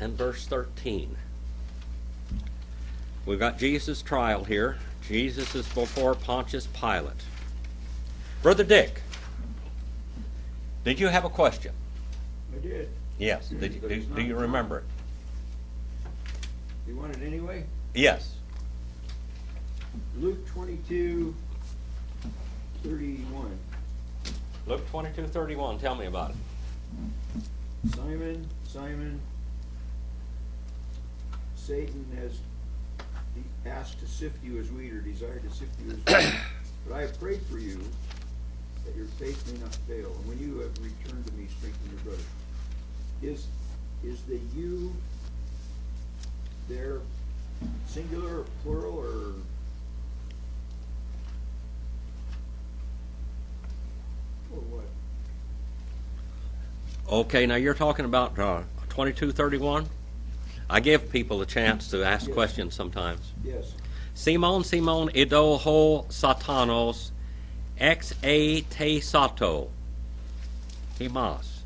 and verse 13. We've got Jesus' trial here. Jesus is before Pontius Pilate. Brother Dick, did you have a question? I did. Yes. Do you remember it? You want it anyway? Yes. Luke 22:31. Luke 22:31. Tell me about it. Simon, Simon, Satan has asked to sift you as wheat, or desired to sift you as wheat. But I have prayed for you that your faith may not fail. And when you have returned to me, strengthen your brother. Is the you there singular or plural or what? Okay, now you're talking about 22:31. I give people a chance to ask questions sometimes. Yes. Simon, Simon, ido ho satanos, ex e te sato. Himas.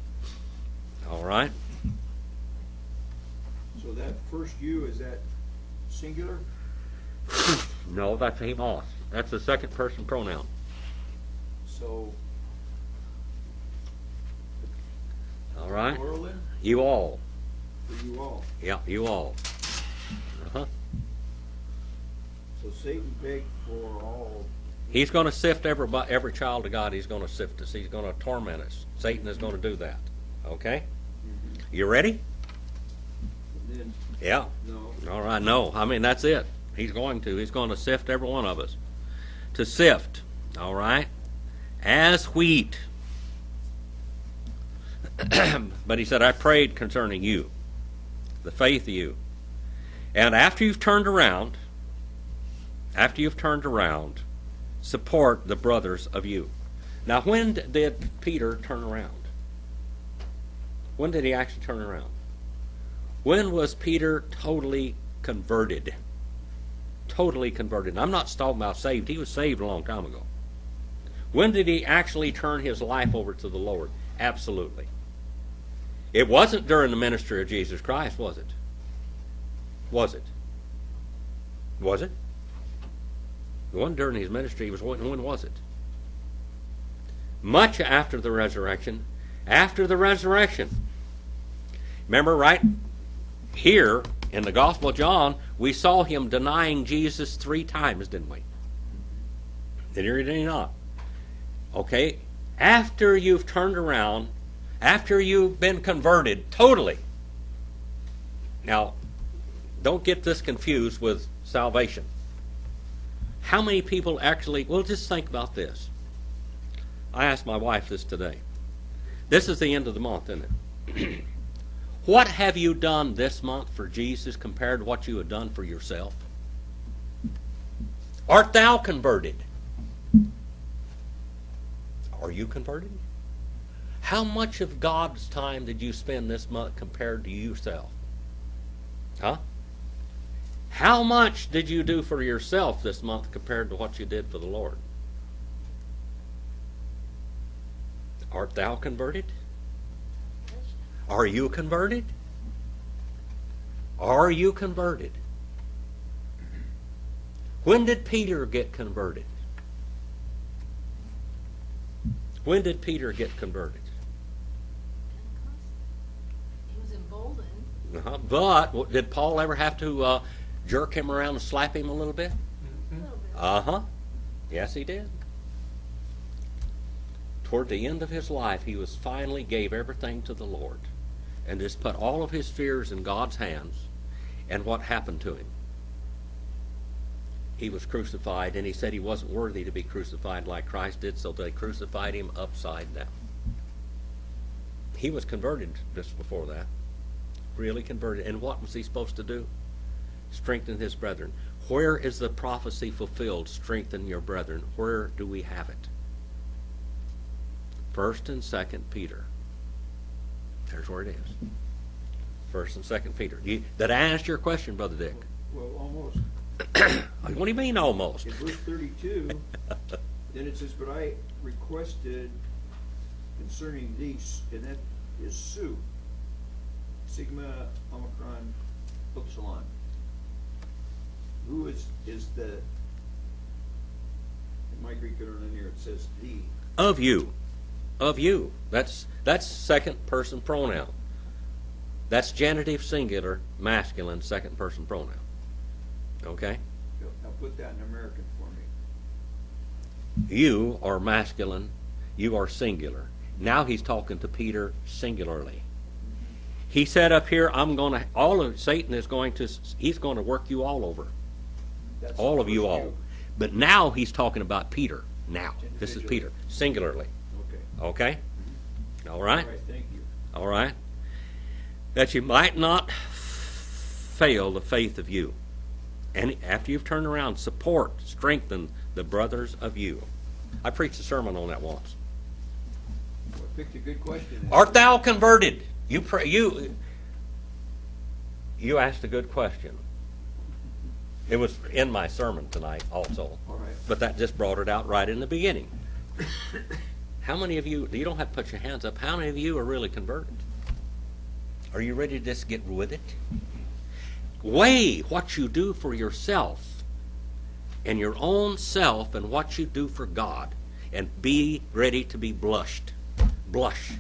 All right. So that first you, is that singular? No, that's himas. That's the second person pronoun. So All right. plural then? You all. For you all. Yeah, you all. Uh-huh. So Satan begged for all. He's going to sift every child of God. He's going to sift us. He's going to torment us. Satan is going to do that. Okay? Mm-hmm. You ready? And then Yeah. no. All right. No. I mean, that's it. He's going to. He's going to sift every one of us. To sift. All right? As wheat. But he said, I prayed concerning you, the faith of you. And after you've turned around, support the brothers of you. Now, when did Peter turn around? When did he actually turn around? When was Peter totally converted? Totally converted. I'm not talking about saved. He was saved a long time ago. When did he actually turn his life over to the Lord? Absolutely. It wasn't during the ministry of Jesus Christ, was it? Was it? Was it? It wasn't during his ministry. When was it? Much after the resurrection. After the resurrection. Remember, right here in the Gospel of John, we saw him denying Jesus 3 times, didn't we? Did he or did he not? Okay. After you've turned around, after you've been converted totally. Now, don't get this confused with salvation. How many people actually, well, just think about this. I asked my wife this today. This is the end of the month, isn't it? What have you done this month for Jesus compared to what you have done for yourself? Art thou converted? Are you converted? How much of God's time did you spend this month compared to yourself? Huh? How much did you do for yourself this month compared to what you did for the Lord? Art thou converted? Are you converted? Are you converted? When did Peter get converted? When did Peter get converted? He was emboldened. But did Paul ever have to jerk him around and slap him a little bit? A little bit. Uh-huh. Yes, he did. Toward the end of his life, he was finally gave everything to the Lord and just put all of his fears in God's hands. And what happened to him? He was crucified, and he said he wasn't worthy to be crucified like Christ did, so they crucified him upside down. He was converted just before that. Really converted. And what was he supposed to do? Strengthen his brethren. Where is the prophecy fulfilled? Strengthen your brethren. Where do we have it? 1st and 2nd Peter. There's where it is. 1st and 2nd Peter. Did I answer your question, Brother Dick? Well, almost. What do you mean almost? In verse 32, then it says, but I requested concerning these, and that is Sue. Sigma, Omicron, Upsilon. Who is the, in my Greek in here it says the. Of you. Of you. That's second person pronoun. That's genitive singular, masculine, second person pronoun. Okay? Now put that in American for me. You are masculine, you are singular. Now he's talking to Peter singularly. He said up here, Satan is going to work you all over. That's All of the you first all. But now he's talking about Peter. Now. This is Individually. Peter, singularly. Okay. Okay? All right? All right, thank you. All right? That you might not fail the faith of you. And after you've turned around, support, strengthen the brothers of you. I preached a sermon on that once. Well, I picked a good question. Art thou converted? You asked a good question. It was in my sermon tonight also. All right. But that just brought it out right in the beginning. How many of you, you don't have to put your hands up, how many of you are really converted? Are you ready to just get with it? Weigh what you do for yourself and your own self and what you do for God, and be ready to be blushed. Blush.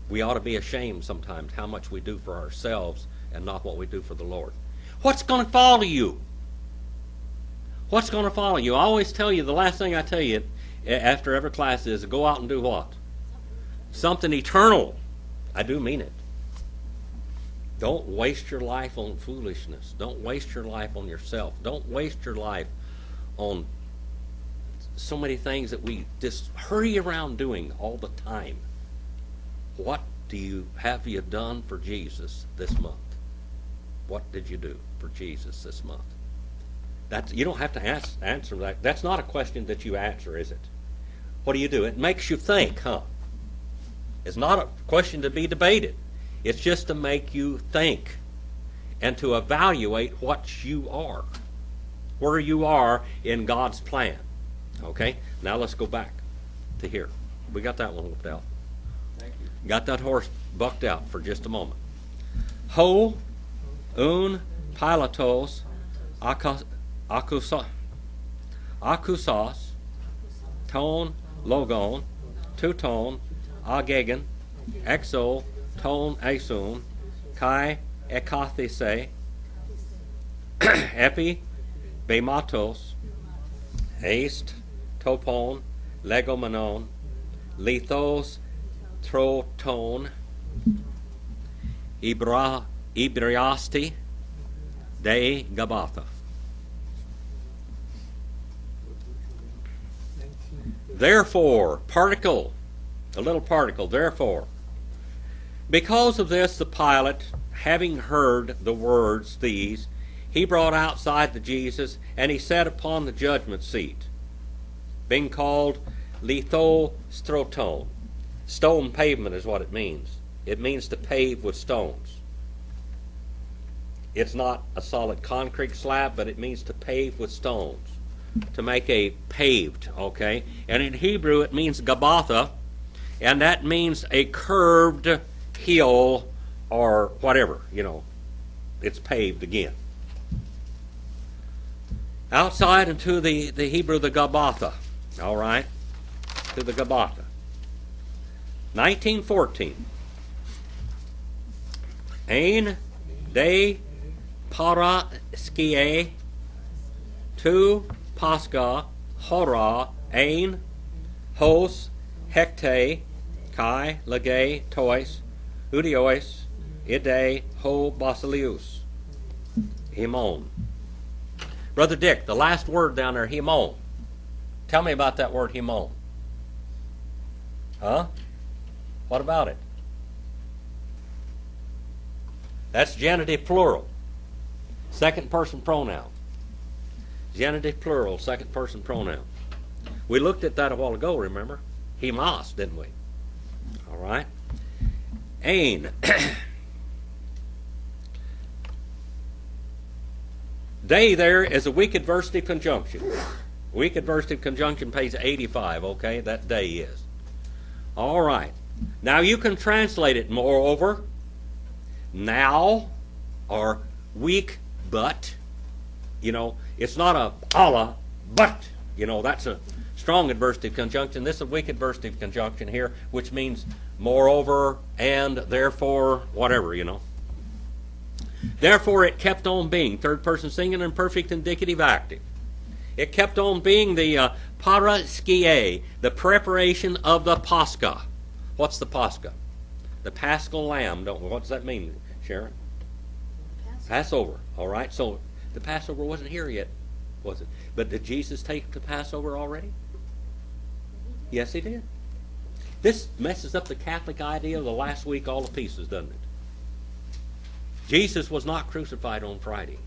We ought to be ashamed sometimes how much we do for ourselves and not what we do for the Lord. What's going to follow you? What's going to follow you? I always tell you, the last thing I tell you after every class is go out and do what? Something eternal. I do mean it. Don't waste your life on foolishness. Don't waste your life on yourself. Don't waste your life on so many things that we just hurry around doing all the time. What have you done for Jesus this month? What did you do for Jesus this month? You don't have to answer that. That's not a question that you answer, is it? What do you do? It makes you think, huh? It's not a question to be debated. It's just to make you think and to evaluate what you are, where you are in God's plan. Okay? Now let's go back to here. We got that one whipped out. Thank you. Got that horse bucked out for just a moment. Ho, un, pilatos, akusas, ton, logon, tuton, agegen, exo, ton, asun, kai, ekathise, epi, bematos, aist, topon, legomenon, lithos, troton, ibriasti, de gabatha. Therefore, particle, a little particle, therefore. Because of this, the Pilate, having heard the words these, he brought outside the Jesus, and he sat upon the judgment seat, being called lithostroton. Stone pavement is what it means. It means to pave with stones. It's not a solid concrete slab, but it means to pave with stones. To make a paved, okay? And in Hebrew it means Gabbatha, and that means a curved hill or whatever, it's paved again. Outside into the Hebrew, the Gabbatha, all right? To the Gabbatha. 1914. Ein de paraskie tu Pascha, hora, ein, hos, hecte, kai, lege, tois, udiois, ide, ho, basilius. Himon. Brother Dick, the last word down there, himon. Tell me about that word, himon. Huh? What about it? That's genitive plural. Second person pronoun. Genitive plural, second person pronoun. We looked at that a while ago, remember? Hemas, didn't we? All right. Ein. Day there is a weak adversative conjunction. Weak adversative conjunction pays 85, okay? That day is. All right. Now you can translate it, moreover, now, or weak but. It's not a Allah, but. That's a strong adversative conjunction. This is a weak adversative conjunction here, which means moreover and therefore, whatever, Therefore it kept on being, third person singular and perfect indicative active. It kept on being the paraskie, the preparation of the Pascha. What's the Pascha? The Paschal Lamb. What does that mean, Sharon? Passover. All right. So the Passover wasn't here yet, was it? But did Jesus take the Passover already? Yes, he did. This messes up the Catholic idea of the last week all to pieces, doesn't it? Jesus was not crucified on Friday.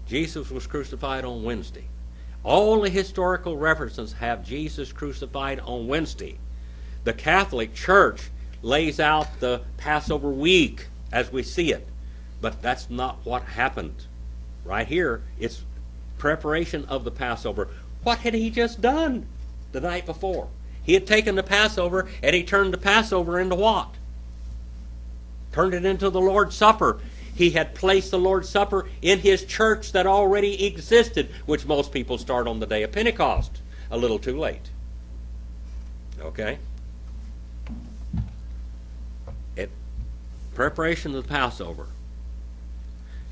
Jesus was crucified on Wednesday. All the historical references have Jesus crucified on Wednesday. The Catholic Church lays out the Passover week as we see it. But that's not what happened. Right here, it's preparation of the Passover. What had he just done the night before? He had taken the Passover and he turned the Passover into what? Turned it into the Lord's Supper. He had placed the Lord's Supper in his church that already existed, which most people start on the day of Pentecost. A little too late. Okay? Preparation of the Passover.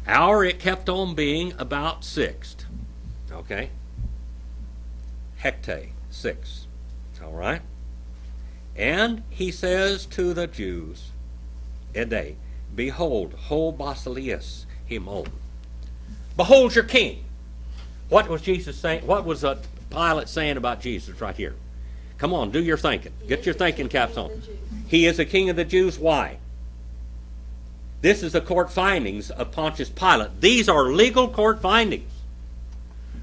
Hour it kept on being about sixth. Okay? Hecte, 6. All right? And he says to the Jews, Ede, behold, ho basileus himon. Behold your king. What was Jesus saying? What was Pilate saying about Jesus right here? Come on, do your thinking. Get your thinking caps on. He is the king of the Jews. Why? This is the court findings of Pontius Pilate. These are legal court findings.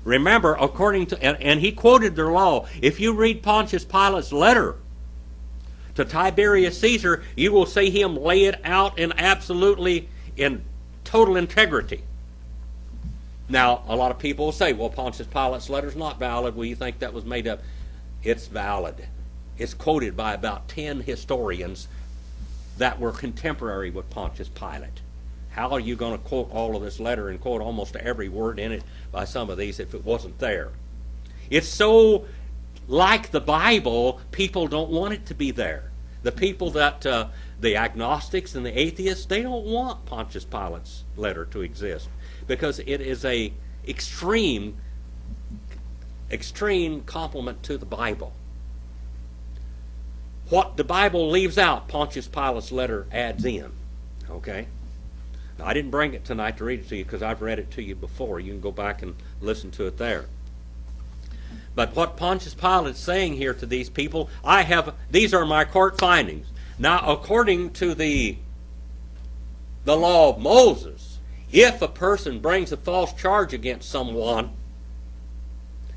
Remember, according to, and he quoted their law. If you read Pontius Pilate's letter to Tiberius Caesar, you will see him lay it out in total integrity. Now, a lot of people will say, well, Pontius Pilate's letter is not valid. Well, you think that was made up? It's valid. It's quoted by about 10 historians that were contemporary with Pontius Pilate. How are you going to quote all of this letter and quote almost every word in it by some of these if it wasn't there? It's so like the Bible, people don't want it to be there. The people that, the agnostics and the atheists, they don't want Pontius Pilate's letter to exist because it is a extreme compliment to the Bible. What the Bible leaves out, Pontius Pilate's letter adds in. Okay? Now, I didn't bring it tonight to read it to you because I've read it to you before. You can go back and listen to it there. But what Pontius Pilate is saying here to these people, these are my court findings. Now, according to the law of Moses, if a person brings a false charge against someone,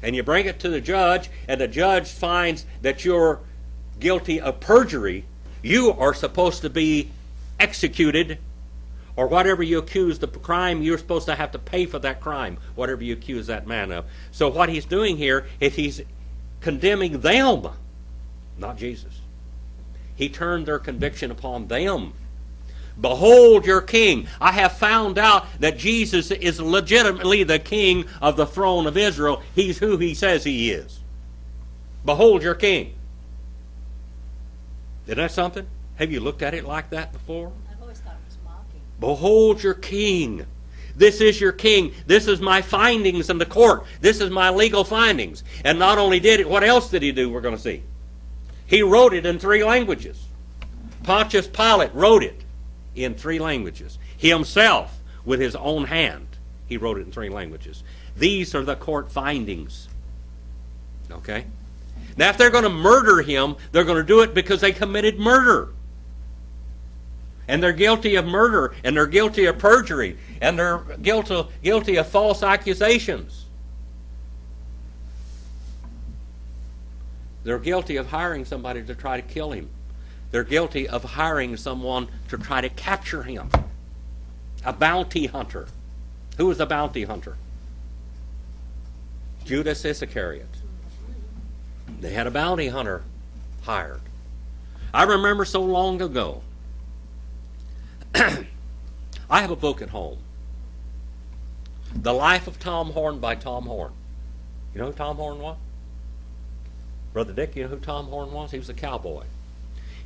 and you bring it to the judge, and the judge finds that you're guilty of perjury, you are supposed to be executed, or whatever you accuse the crime, you're supposed to have to pay for that crime, whatever you accuse that man of. So what he's doing here is he's condemning them, not Jesus. He turned their conviction upon them. Behold your king. I have found out that Jesus is legitimately the king of the throne of Israel. He's who he says he is. Behold your king. Isn't that something? Have you looked at it like that before? I've always thought it was mocking. Behold your king. This is your king. This is my findings in the court. This is my legal findings. And not only did it, what else did he do? We're going to see. He wrote it in 3 languages. Pontius Pilate wrote it in 3 languages. He himself, with his own hand, he wrote it in 3 languages. These are the court findings. Okay? Now, if they're going to murder him, they're going to do it because they committed murder. And they're guilty of murder, and they're guilty of perjury, and they're guilty of false accusations. They're guilty of hiring somebody to try to kill him. They're guilty of hiring someone to try to capture him. A bounty hunter. Who was the bounty hunter? Judas Iscariot. They had a bounty hunter hired. I remember so long ago, I have a book at home, The Life of Tom Horn by Tom Horn. You know who Tom Horn was? Brother Dick, you know who Tom Horn was? He was a cowboy.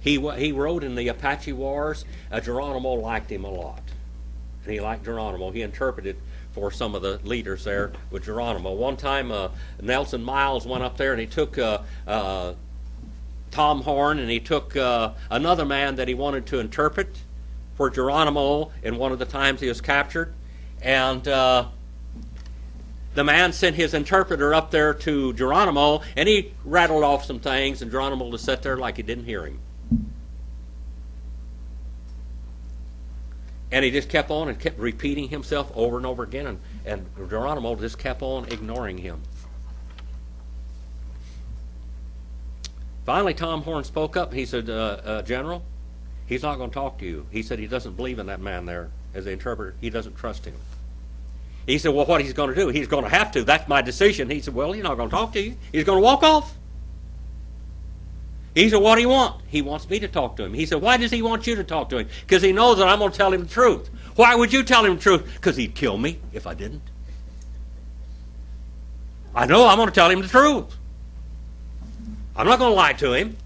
He rode in the Apache Wars. Geronimo liked him a lot. And he liked Geronimo. He interpreted for some of the leaders there with Geronimo. One time, Nelson Miles went up there and he took Tom Horn, and he took another man that he wanted to interpret for Geronimo in one of the times he was captured. And the man sent his interpreter up there to Geronimo, and he rattled off some things, and Geronimo just sat there like he didn't hear him. And he just kept on and kept repeating himself over and over again, and Geronimo just kept on ignoring him. Finally, Tom Horn spoke up. He said, General, he's not going to talk to you. He said he doesn't believe in that man there as the interpreter. He doesn't trust him. He said, well, what he's going to do? He's going to have to. That's my decision. He said, well, he's not going to talk to you. He's going to walk off. He said, what do you want? He wants me to talk to him. He said, why does he want you to talk to him? Because he knows that I'm going to tell him the truth. Why would you tell him the truth? Because he'd kill me if I didn't. I know I'm going to tell him the truth. I'm not going to lie to him.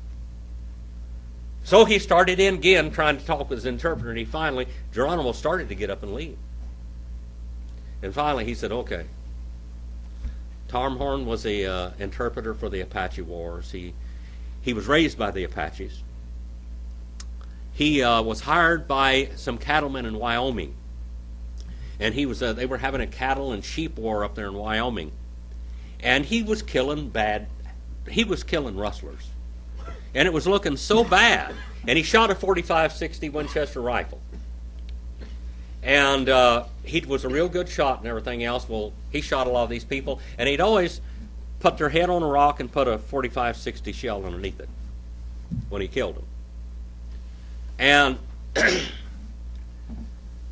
So he started in again trying to talk with his interpreter, and finally, Geronimo started to get up and leave. And finally he said, okay. Tom Horn was the interpreter for the Apache Wars. He was raised by the Apaches. He was hired by some cattlemen in Wyoming. And they were having a cattle and sheep war up there in Wyoming. And he was killing rustlers. And it was looking so bad. And he shot a .45-60 Winchester rifle. And he was a real good shot and everything else. Well, he shot a lot of these people. And he'd always put their head on a rock and put a .45-60 shell underneath it when he killed them. And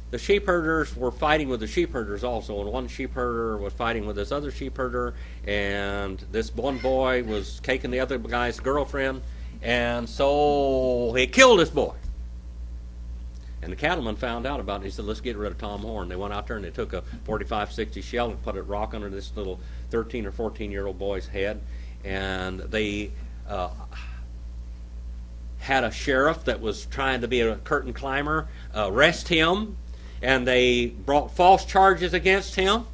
the sheep herders were fighting with the sheep herders also, and one sheep herder was fighting with this other sheep herder, and this one boy was taking the other guy's girlfriend, and so he killed this boy. And the cattleman found out about it. He said, let's get rid of Tom Horn. They went out there and they took a .45-60 shell and put a rock under this little 13 or 14-year-old boy's head. And they had a sheriff that was trying to be a curtain climber arrest him. And they brought false charges against him.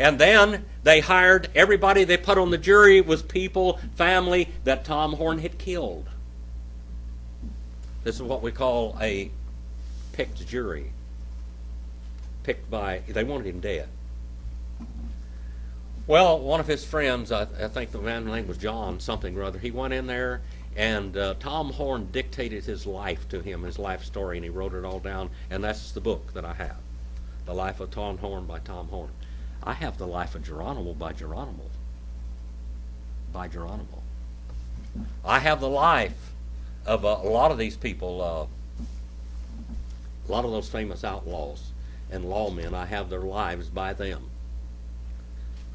And then they hired everybody they put on the jury was people, family that Tom Horn had killed. This is what we call a picked jury. Picked by, they wanted him dead. Well, one of his friends, I think the man's name was John something or other, he went in there and Tom Horn dictated his life to him, his life story, and he wrote it all down, and that's the book that I have. The Life of Tom Horn by Tom Horn. I have The Life of Geronimo by Geronimo. By Geronimo. I have the life of a lot of these people, a lot of those famous outlaws and lawmen. I have their lives by them.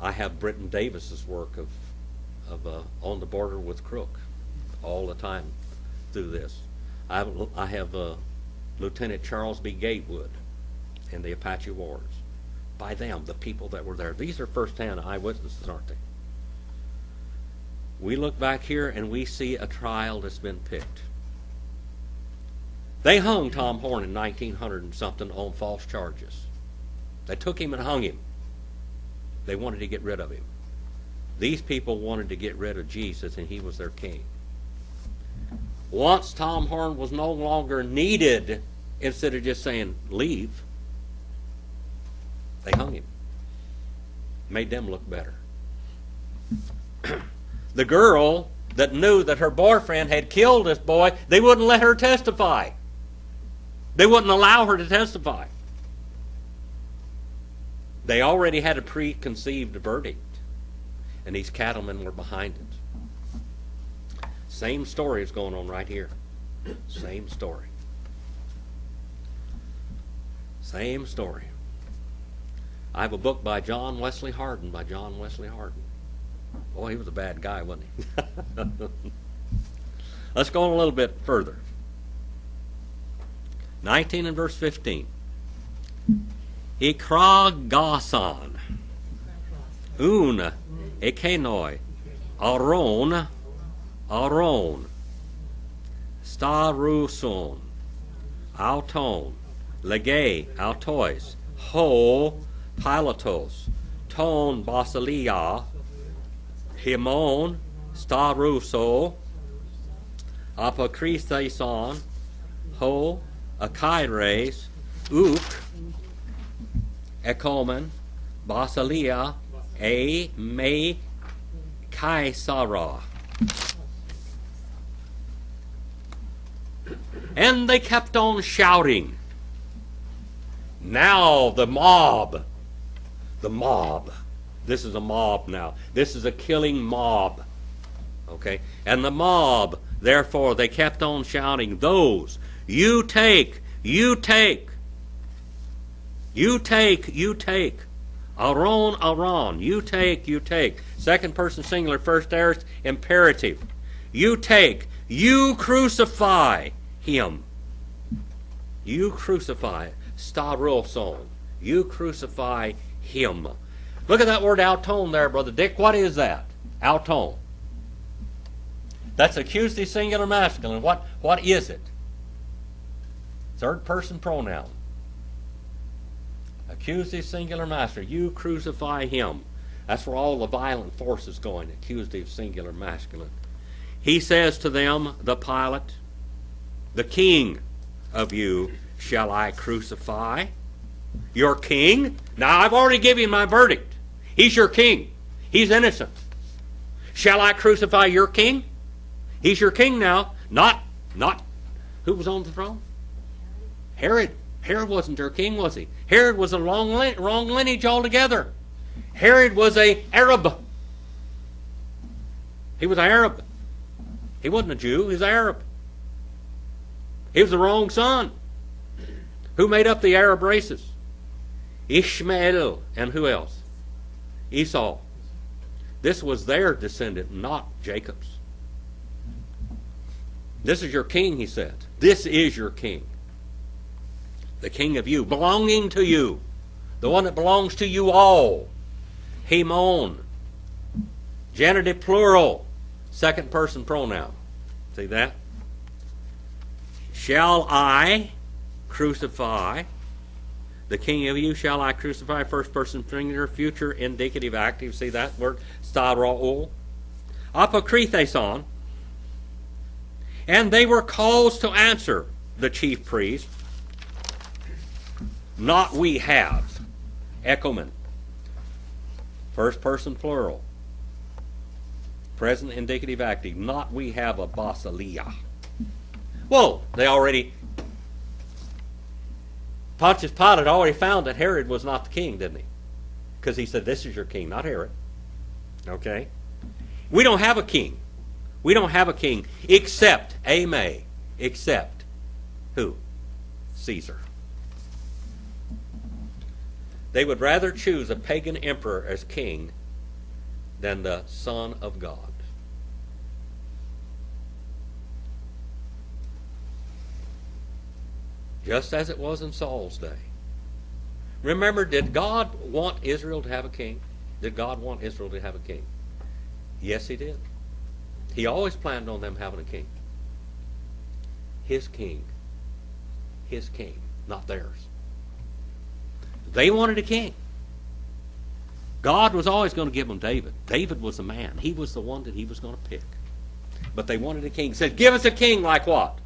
I have Britton Davis's work of On the Border with Crook all the time through this. I have Lieutenant Charles B. Gatewood in the Apache Wars. By them, the people that were there. These are first-hand eyewitnesses, aren't they? We look back here and we see a trial that's been picked. They hung Tom Horn in 1900 and something on false charges. They took him and hung him. They wanted to get rid of him. These people wanted to get rid of Jesus, and he was their king. Once Tom Horn was no longer needed, instead of just saying, leave, they hung him. Made them look better. The girl that knew that her boyfriend had killed this boy, they wouldn't let her testify. They wouldn't allow her to testify. They already had a preconceived verdict, and these cattlemen were behind it. Same story is going on right here. Same story. Same story. I have a book by John Wesley Hardin, by John Wesley Hardin. Boy, he was a bad guy, wasn't he? Let's go on a little bit further. 19 and verse 15. Ikragasan, un, ekenoi, aron, staruson, auton, lege, autois, ho, pilatos, ton, basilia, himon, staruso, apokritheson, ho, akaires, uk, ekomen, basilia, a me kaisara. And they kept on shouting. Now the mob. This is a mob now. This is a killing mob. Okay? And the mob, therefore, they kept on shouting, those, you take. Aron, you take. Second person singular, first aorist imperative. You take, you crucify him. You crucify, staroson. You crucify him. Look at that word auton there, Brother Dick. What is that? Auton. That's accusative singular masculine. What is it? Third person pronoun. Accusative singular masculine. You crucify him. That's where all the violent force is going. Accusative singular masculine. He says to them, the Pilate, the king of you shall I crucify? Your king? Now I've already given you my verdict. He's your king. He's innocent. Shall I crucify your king? He's your king now. Not who was on the throne? Herod. Herod wasn't their king, was he? Herod was a wrong lineage altogether. Herod was an Arab. He was an Arab. He wasn't a Jew. He was an Arab. He was the wrong son. Who made up the Arab races? Ishmael and who else? Esau. This was their descendant, not Jacob's. This is your king, he said. This is your king. The king of you, belonging to you. The one that belongs to you all. Hemon. Genitive plural. Second person pronoun. See that? Shall I crucify? The king of you shall I crucify. First person singular, future indicative active. See that word? Stara'ul. Apokritheson. And they were caused to answer the chief priest. Not we have. Ekomen. First person plural. Present indicative active. Not we have a basilia. Whoa, they already... Pontius Pilate already found that Herod was not the king, didn't he? Because he said, this is your king, not Herod. Okay? We don't have a king. We don't have a king except, except who? Caesar. They would rather choose a pagan emperor as king than the Son of God. Just as it was in Saul's day. Remember, did God want Israel to have a king? Did God want Israel to have a king? Yes, he did. He always planned on them having a king. His king. His king, not theirs. They wanted a king. God was always going to give them David. David was the man. He was the one that he was going to pick. But they wanted a king. He said, give us a king like what?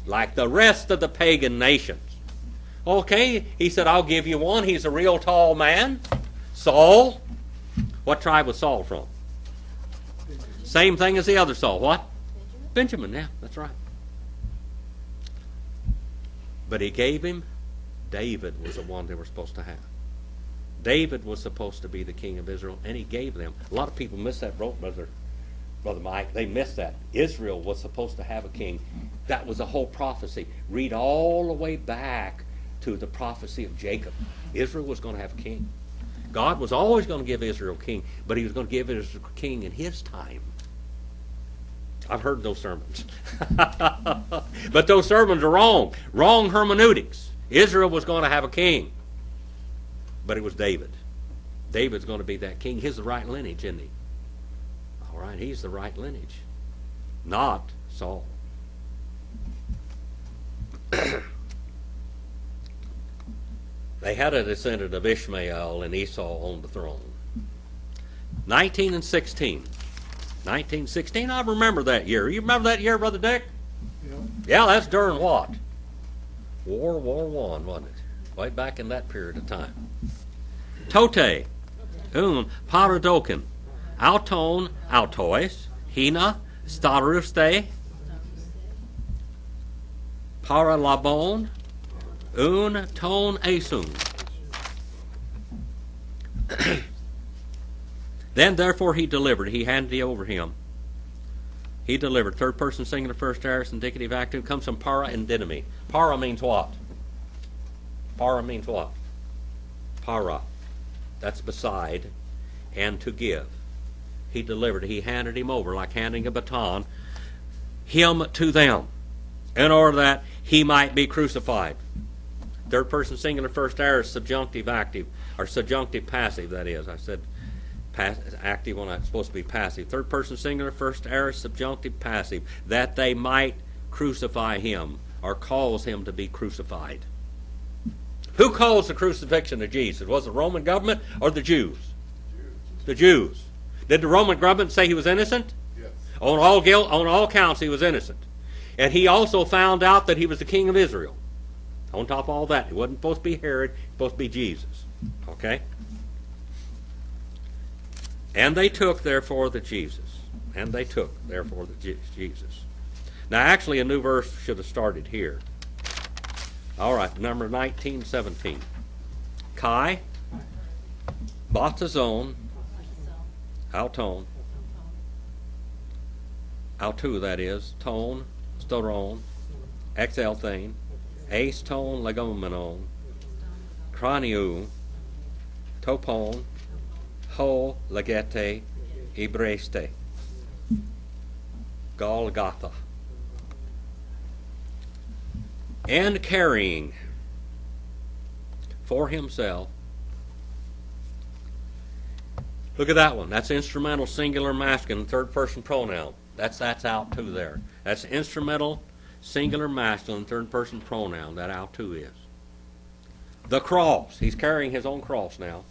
Like the rest of the pagan nations. Okay, he said, I'll give you one. He's a real tall man. Saul. What tribe was Saul from? Same thing as the other Saul. What? Benjamin, yeah, that's right. But he gave him, David was the one they were supposed to have. David was supposed to be the king of Israel, and he gave them. A lot of people miss that, Brother Mike. They missed that. Israel was supposed to have a king. That was a whole prophecy. Read all the way back to the prophecy of Jacob. Israel was going to have a king. God was always going to give Israel a king, but he was going to give Israel a king in his time. I've heard those sermons. But those sermons are wrong. Wrong hermeneutics. Israel was going to have a king. But it was David. David's going to be that king. He's the right lineage, isn't he? All right, he's the right lineage. Not Saul. They had a descendant of Ishmael and Esau on the throne. 19 and 16. 1916, I remember that year. You remember that year, Brother Dick? Yeah, that's during what? War One, wasn't it? Way back in that period of time. Tote, Paradokin, Auton, Autois, Hina, Staruste, Paralabon, Ton Asun. Then therefore he delivered, he handed it over him. He delivered, third person singular, first aorist, indicative active, comes from para and dynami. Para means what? Para means what? Para. That's beside, and to give. He delivered, he handed him over, like handing a baton, him to them, in order that he might be crucified. Third person singular, first aorist, subjunctive active, or subjunctive passive, that is. I said active when it's supposed to be passive. Third person singular, first aorist, subjunctive passive, that they might crucify him, or cause him to be crucified. Who caused the crucifixion of Jesus? Was it the Roman government or the Jews? The Jews. Did the Roman government say he was innocent? Yes. On all counts, he was innocent. And he also found out that he was the king of Israel. On top of all that, it wasn't supposed to be Herod, it was supposed to be Jesus. Okay? And they took, therefore, the Jesus. And they took, therefore, the Jesus. Now, actually, a new verse should have started here. All right, number 1917. Kai, Batazon, Auton, Autu, that is, Tone, Storon, Exalthane, Ace Tone, Legomenon, Craniu, Topon, Ho, Legete, Ibreste, Golgotha. And carrying for himself. Look at that one. That's instrumental, singular, masculine, third person pronoun. That's out too there. That's instrumental, singular, masculine, third person pronoun. That out too is. The cross. He's carrying his own cross now.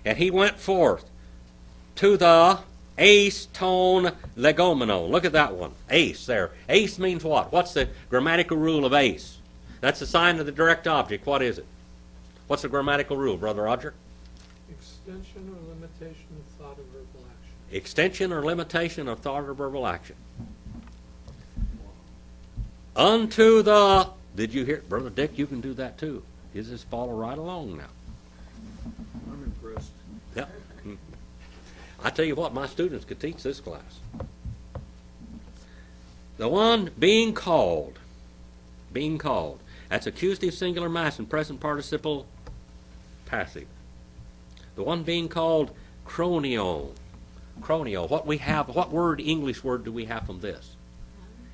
And he went forth to the ace tone legomeno. Look at that one. Ace there. Ace means what? What's the grammatical rule of ace? That's the sign of the direct object. What is it? What's the grammatical rule, Brother Roger? Extension or limitation of thought or verbal action. Extension or limitation of thought or verbal action. Unto the... Did you hear? Brother Dick, you can do that too. You just follow right along now. I'm impressed. Yep. I tell you what, my students could teach this class. The one being called. Being called. That's accusative, singular, masculine, present participle, passive. The one being called chronio. Chronio. What word, English word, do we have from this?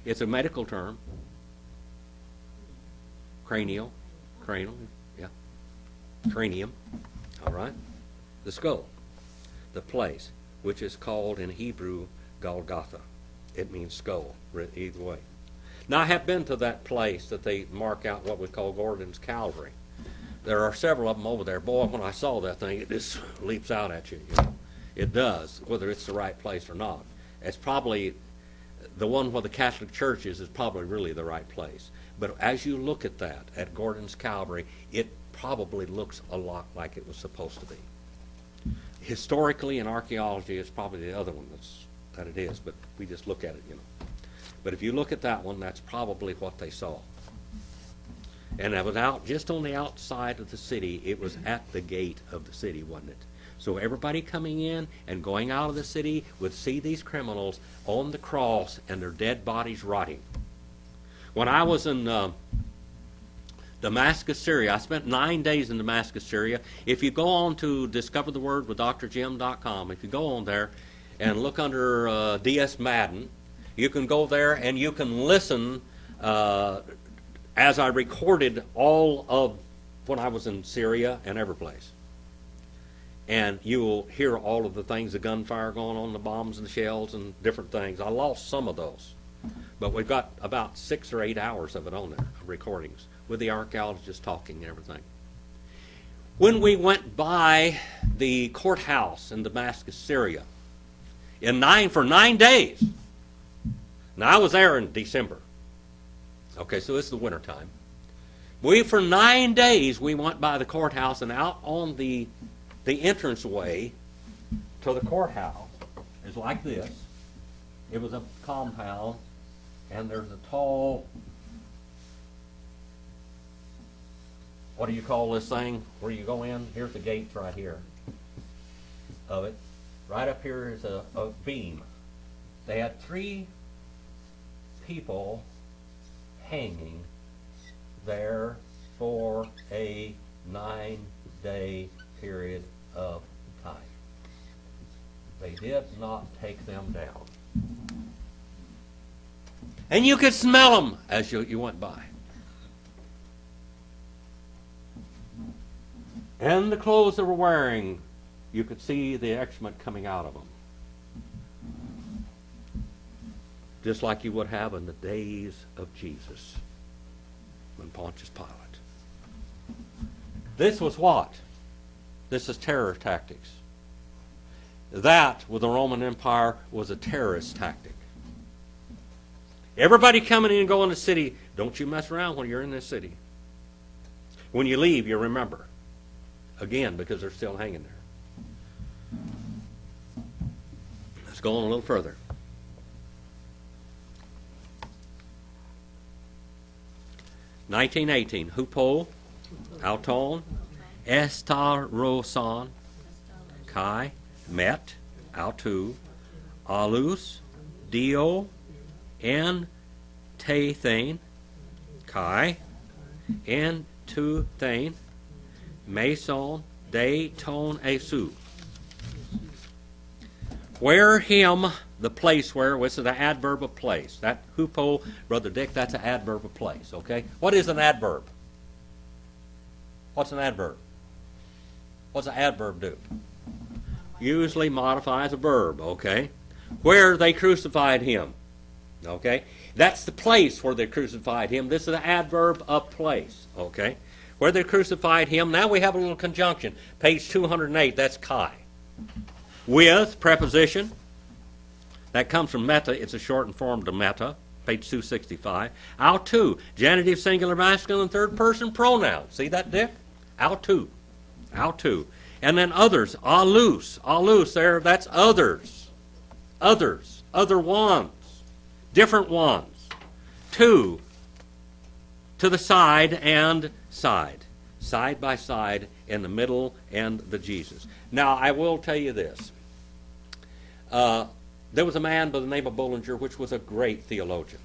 It's a medical term. Cranial. Cranial. Yeah. Cranium. All right. The skull. The place, which is called in Hebrew Golgotha. It means skull, either way. Now, I have been to that place that they mark out what we call Gordon's Calvary. There are several of them over there. Boy, when I saw that thing, it just leaps out at you. It does, whether it's the right place or not. It's probably, the one where the Catholic Church is probably really the right place. But as you look at that, at Gordon's Calvary, it probably looks a lot like it was supposed to be. Historically, in archaeology, it's probably the other one that it is, but we just look at it, But if you look at that one, that's probably what they saw. And that was out just on the outside of the city. It was at the gate of the city, wasn't it? So everybody coming in and going out of the city would see these criminals on the cross and their dead bodies rotting. When I was in Damascus, Syria. I spent 9 days in Damascus, Syria. If you go on to discoverthewordwithdrjim.com, if you go on there and look under D.S. Madden, You can go there and you can listen as I recorded all of when I was in Syria and every place. And you will hear all of the things, the gunfire going on, the bombs and the shells and different things. I lost some of those. But we've got about 6 or 8 hours of it on there, recordings, with the archaeologists talking and everything. When we went by the courthouse in Damascus, Syria, for 9 days. Now, I was there in December. Okay, so this is the winter time. For 9 days, we went by the courthouse, and out on the entranceway to the courthouse is like this. It was a compound, and there's a tall, what do you call this thing where you go in? Here's the gates right here of it. Right up here is a beam. They had 3 people hanging there for a 9-day period of time. They did not take them down. And you could smell them as you went by. And the clothes they were wearing, you could see the excrement coming out of them. Just like you would have in the days of Jesus when Pontius Pilate. This was what? This is terror tactics. That, with the Roman Empire, was a terrorist tactic. Everybody coming in and going to the city, don't you mess around when you're in this city. When you leave, you remember. Again, because they're still hanging there. Let's go on a little further. (1918) Hupo, Auton, Estarosan, Kai, Met, Autu, Alus, Dio, En, Tathane, Kai, En, Tu, Thane, Mason, De, Ton, Esu. Where him, the place where, which is the adverb of place. That hupo, Brother Dick, that's an adverb of place, okay? What is an adverb? What's an adverb? What's an adverb do? Usually modifies a verb, okay? Where they crucified him, okay? That's the place where they crucified him. This is the adverb of place, okay? Where they crucified him. Now we have a little conjunction. Page 208, that's Kai. With preposition. That comes from meta. It's a shortened form to meta. Page 265. Autu. Genitive, singular, masculine, third person pronoun. See that, Dick? Autu. Autu. And then others. Alus. Alus there. That's others. Others. Other ones. Different ones. To the side and side. Side by side in the middle and the Jesus. Now, I will tell you this. There was a man by the name of Bullinger, which was a great theologian.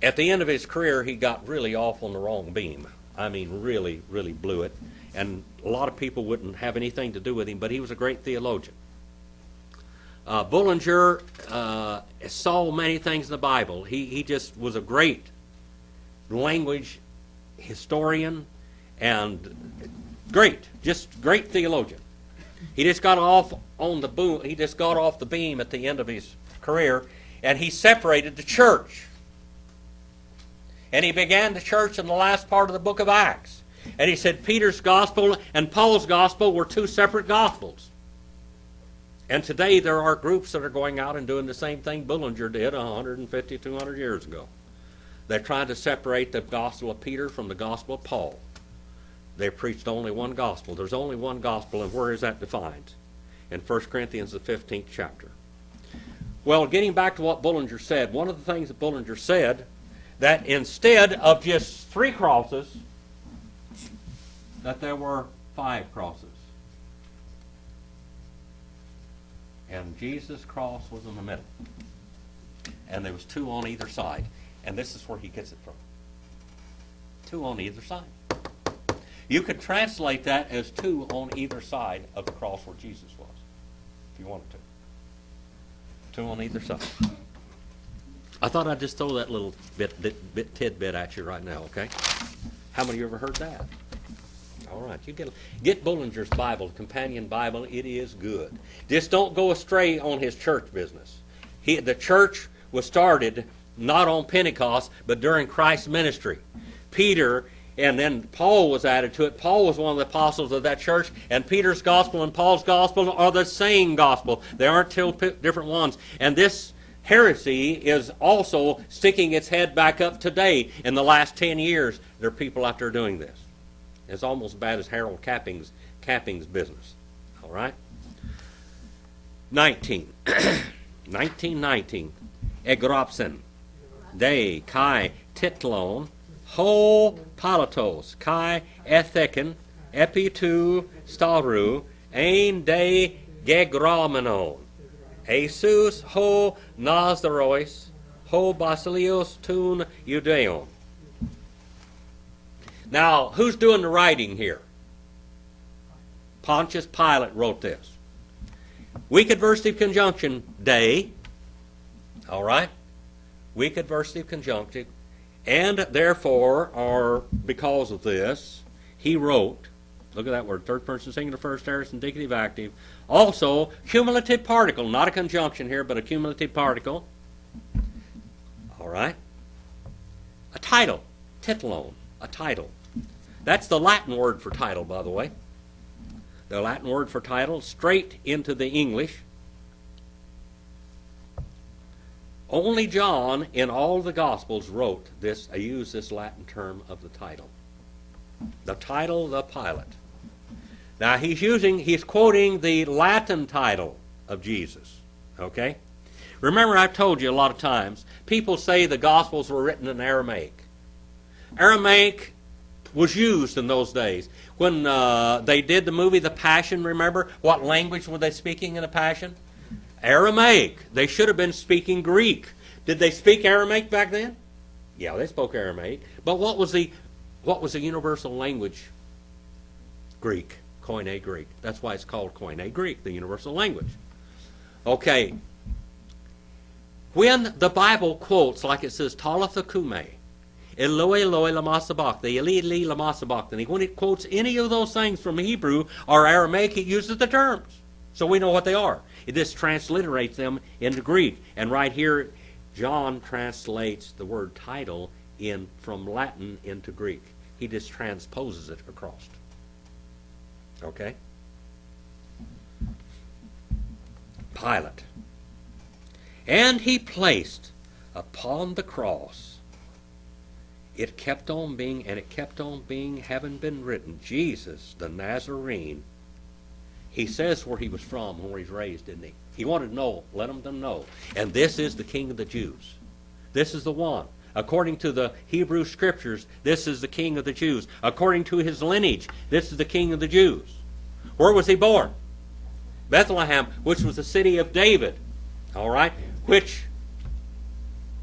At the end of his career, he got really off on the wrong beam. I mean, really, really blew it. And a lot of people wouldn't have anything to do with him, but he was a great theologian. Bullinger saw many things in the Bible. He just was a great language historian and great theologian. He just got off on the boom. He just got off the beam at the end of his career, and he separated the church. And he began the church in the last part of the book of Acts. And he said Peter's gospel and Paul's gospel were 2 separate gospels. And today there are groups that are going out and doing the same thing Bullinger did 150, 200 years ago. They're trying to separate the gospel of Peter from the gospel of Paul. They preached only one gospel. There's only one gospel, and where is that defined? In 1 Corinthians, the 15th chapter. Well, getting back to what Bullinger said, one of the things that Bullinger said, that instead of just 3 crosses, that there were 5 crosses. And Jesus' cross was in the middle. And there was 2 on either side. And this is where he gets it from. 2 on either side. You could translate that as 2 on either side of the cross where Jesus was, if you wanted to. Two on either side. I thought I'd just throw that little tidbit at you right now, okay? How many of you ever heard that? All right, you get Bullinger's Bible, companion Bible. It is good. Just don't go astray on his church business. The church was started not on Pentecost, but during Christ's ministry. Peter, and then Paul was added to it. Paul was one of the apostles of that church, and Peter's gospel and Paul's gospel are the same gospel. They aren't two different ones. And this heresy is also sticking its head back up today. In the last 10 years, there are people out there doing this. It's almost as bad as Harold Capping's business. All right? 1919. Egropsen. De kai titlon. Ho palatos. Kai etheken. Epi tu staru. Ein de gegromenon. Jesus ho Nazarois. Ho basilios tun Judeon. Now, who's doing the writing here? Pontius Pilate wrote this. Weak adversative conjunction, day. All right? Weak adversative conjunctive. And therefore, or because of this, he wrote, look at that word, third person singular, first aorist, indicative active. Also, cumulative particle, not a conjunction here, but a cumulative particle. All right? A title, titlone, a title. That's the Latin word for title, by the way. The Latin word for title, straight into the English. Only John in all the Gospels wrote this, used this Latin term of the title. The title, the Pilate. Now he's quoting the Latin title of Jesus. Okay? Remember, I've told you a lot of times, people say the Gospels were written in Aramaic. Aramaic was used in those days. When they did the movie The Passion, remember? What language were they speaking in The Passion? Aramaic. They should have been speaking Greek. Did they speak Aramaic back then? Yeah, they spoke Aramaic. But what was the universal language? Greek. Koine Greek. That's why it's called Koine Greek, the universal language. Okay. When the Bible quotes, like it says, Talitha Kume, Eloi, Eloi, lama sabachthani, Eli, Eli, lama sabachthani, when it quotes any of those things from Hebrew or Aramaic, it uses the terms. So we know what they are. This transliterates them into Greek. And right here, John translates the word title from Latin into Greek. He just transposes it across. Okay? Pilate. And he placed upon the cross, it kept on being, having been written, Jesus the Nazarene. He says where he was from and where he's raised, didn't he? He wanted to know, let them know. And this is the King of the Jews. This is the one. According to the Hebrew Scriptures, this is the King of the Jews. According to his lineage, this is the King of the Jews. Where was he born? Bethlehem, which was the city of David. All right?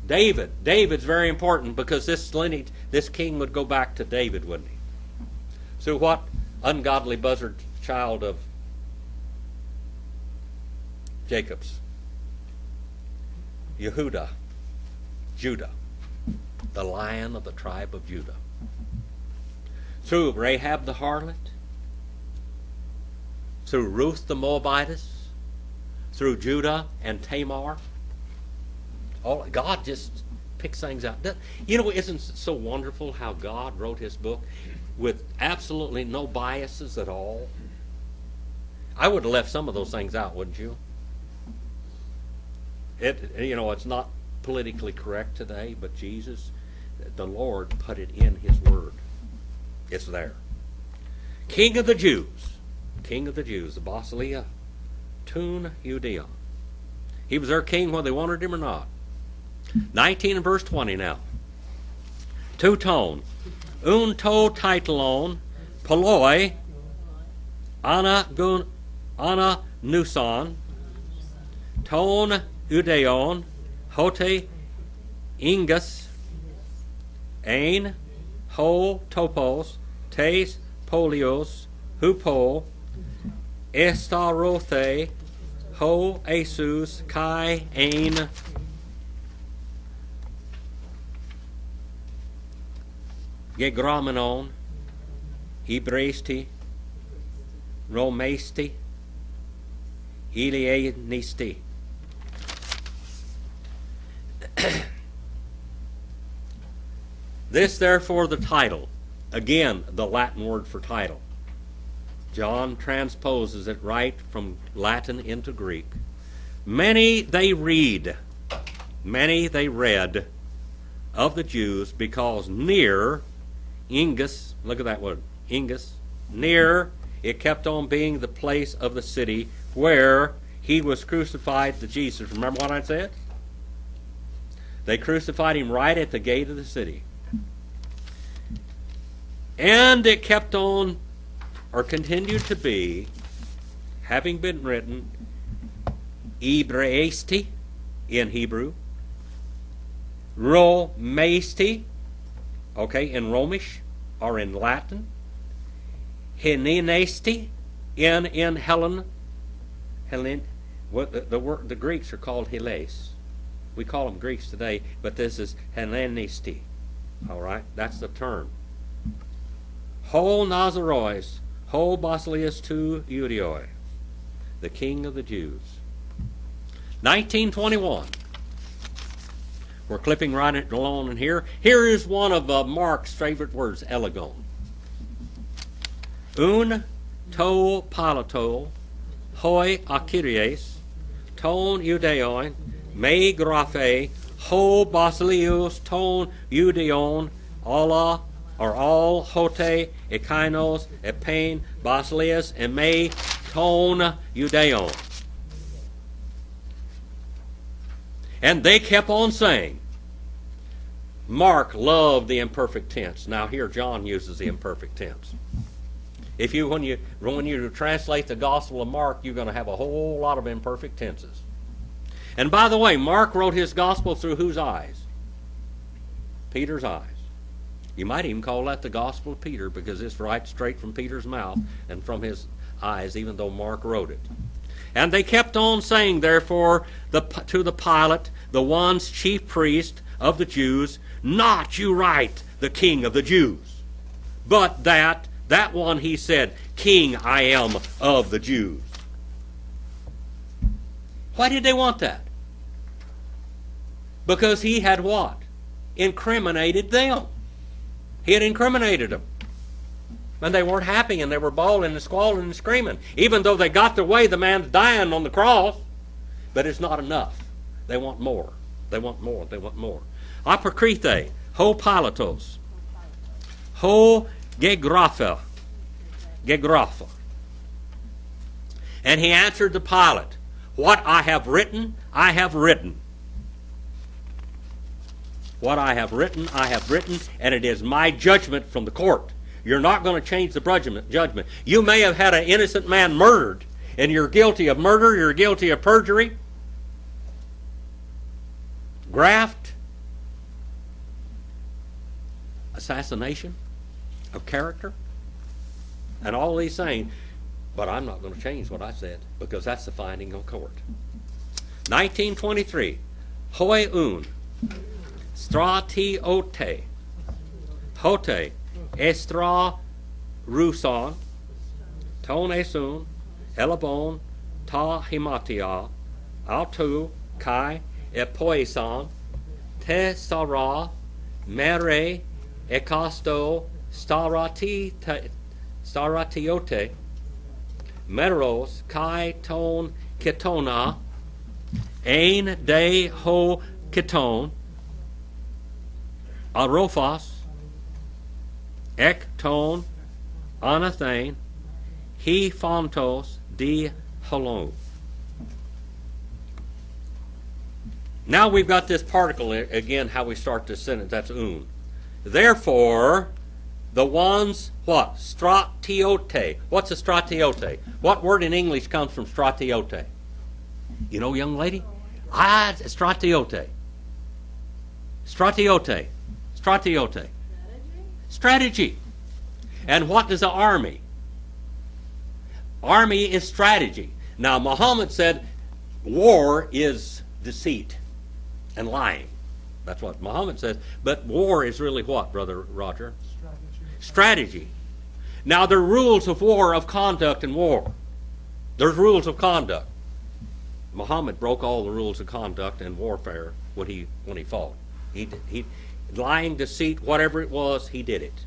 David's very important because this lineage, this king would go back to David, wouldn't he? So what ungodly buzzard child of Jacob's? Yehuda, Judah, the Lion of the tribe of Judah. Through Rahab the harlot, through Ruth the Moabitess, through Judah and Tamar. God just picks things out. You know, isn't it so wonderful how God wrote his book with absolutely no biases at all? I would have left some of those things out, wouldn't you? It's not politically correct today, but Jesus, the Lord, put it in his word. It's there. King of the Jews, the Basilia, Tun Judeon. He was their king whether they wanted him or not. 19 and verse 20 now. Tuton, un to titelon, poloi, ana nuson, ton udeon, hote ingus, ein, ho topos, tes polios, hupo, estarothe, ho Jesus kai ein gegramenon Ibresti Romesti Ilianisti. This therefore the title. Again, the Latin word for title. John transposes it right from Latin into Greek. Many they read of the Jews, because near Ingus, look at that word, Ingus, near, it kept on being the place of the city where he was crucified to Jesus. Remember what I said? They crucified him right at the gate of the city. And it kept on, or continued to be, having been written, Ibraesti in Hebrew, Romesti, okay, in Romish or in Latin, Hellenesti in Hellen, what the Greeks are called Hellenes. We call them Greeks today, but this is Hellenesti. All right, that's the term. Ho Nazarois, ho Basileus tu Judioi, the King of the Jews. 1921. We're clipping right along in here. Here is one of Mark's favorite words, elegon. Un to Pilato, hoi Akyries, ton Judeoin, me graphe, ho Basileus ton Judeon, Allah, or all hote, ekainos, epain, Basileus, and me ton Judeon. And they kept on saying, Mark loved the imperfect tense. Now here John uses the imperfect tense. If you when you translate the Gospel of Mark, you're going to have a whole lot of imperfect tenses. And by the way, Mark wrote his Gospel through whose eyes? Peter's eyes. You might even call that the Gospel of Peter, because it's right straight from Peter's mouth and from his eyes, even though Mark wrote it. And they kept on saying, therefore, to the Pilate, the one's chief priest of the Jews, not you right, the King of the Jews, but that one he said, King I am of the Jews. Why did they want that? Because he had what? Incriminated them. He had incriminated them. And they weren't happy, and they were bawling and squalling and screaming. Even though they got their way, the man's dying on the cross. But it's not enough. They want more. They want more. They want more. Apokrite, ho Pilatos, ho gegrapha. And he answered the Pilate, what I have written, I have written. What I have written, I have written, and it is my judgment from the court. You're not going to change the judgment. You may have had an innocent man murdered, and you're guilty of murder, you're guilty of perjury, graft, assassination of character, and all these things. But I'm not going to change what I said, because that's the finding of court. 1923. Hoi un. Stratiote. Hote. Estra ruson. Ton esun. Elabon. Ta himatia. Autu. Kai. Epoison. Te sara. Mere. Ekasto. Staratiote. Meros, kai ton ketona, ein de ho keton, arophos, ek ton, anathane, he fontos di halon. Now we've got this particle again, how we start this sentence, that's un. Therefore, the ones, what? Stratiote. What's a stratiote? What word in English comes from stratiote? You know, young lady? Stratiote. Stratiote. Stratiote. Strategy. And what is an army? Army is strategy. Now, Muhammad said, war is deceit and lying. That's what Muhammad says. But war is really what, Brother Roger? Strategy. Now, there are rules of war, of conduct in war. There's rules of conduct. Muhammad broke all the rules of conduct in warfare when he fought. He lying, deceit, whatever it was, he did it.